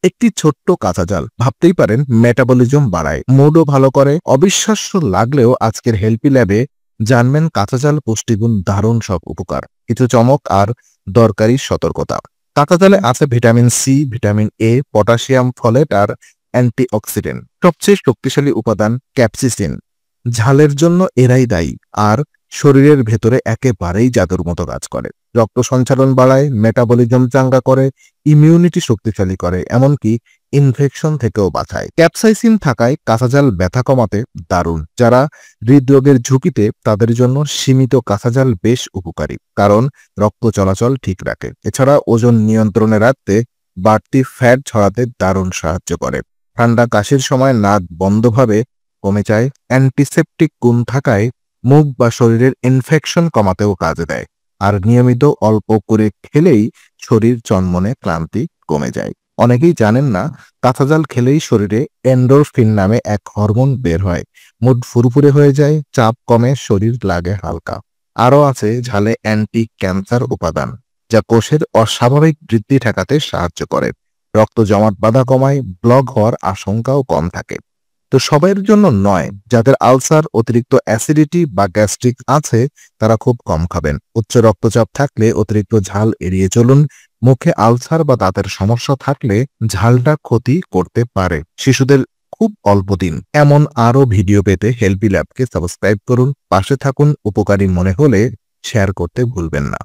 একটি ছোট্ট কাঁচা জাল, ভাবতেই পারেন মেটাবলিজম বাড়ায়, মুডও ভালো করে। অবিশ্বাস্য লাগলেও আজকের হেলপি ল্যাবে জানবেন কাঁচা জাল পুষ্টিগুণ দারুণ সব উপকার, কিছু চমক আর দরকারি সতর্কতা। কাঁচা জালে আছে vitamin C, vitamin A, potassium, folate আর অ্যান্টিঅক্সিডেন্ট। সবচেয়ে শক্তিশালী উপাদান ক্যাপসিসিন, ঝালের জন্য এরাই দায়ী, আর শরীরের ভেতরে একেবারেই জাদুর মতো কাজ করে। রক্ত সঞ্চালন বাড়ায়, মেটাবলিজম চাঙ্গা করে, ইমিউনিটি শক্তিশালী করে, এমনকি ইনফেকশন থেকেও বাঁচায়। ক্যাপসাইসিন থাকায় কাঁচা জাল ব্যথা কমাতে দারুণ। যারা হৃদরোগের ঝুঁকিতে, তাদের জন্য সীমিত কাঁচা জাল বেশ উপকারী, কারণ রক্ত চলাচল ঠিক রাখে। এছাড়া ওজন নিয়ন্ত্রণে রাখতে, বাড়তি ফ্যাট ঝরাতে দারুণ সাহায্য করে। ঠান্ডা কাশির সময় নাক বন্ধভাবে কমে যায়। অ্যান্টিসেপটিক গুণ থাকায় মুখ বা শরীরের ইনফেকশন কমাতেও কাজে দেয়। আর নিয়মিত অল্প করে খেলেই শরীর চনমনে ক্লান্তি কমে যায়। অনেকেই জানেন না, কাঁচা জাল খেলেই শরীরে এন্ডোরফিন নামে এক হরমোন বের হয়, মুড ফুরফুরে হয়ে যায়, চাপ কমে, শরীর লাগে হালকা। আরও আছে ঝালে অ্যান্টি ক্যান্সার উপাদান, যা কোষের অস্বাভাবিক বৃদ্ধি ঠেকাতে সাহায্য করে। রক্ত জমাট বাঁধা কমায়, ব্লক হওয়ার আশঙ্কাও কম থাকে। তো সবার জন্য নয়, যাদের আলসার, অতিরিক্ত অ্যাসিডিটি বা গ্যাস্ট্রিক আছে তারা খুব কম খাবেন। উচ্চ রক্তচাপ থাকলে অতিরিক্ত ঝাল এড়িয়ে চলুন। মুখে আলসার বা দাঁতের সমস্যা থাকলে ঝালটা ক্ষতি করতে পারে। শিশুদের খুব অল্প দিন। এমন আরও ভিডিও পেতে হেলপি ল্যাবকে সাবস্ক্রাইব করুন, পাশে থাকুন। উপকারী মনে হলে শেয়ার করতে ভুলবেন না।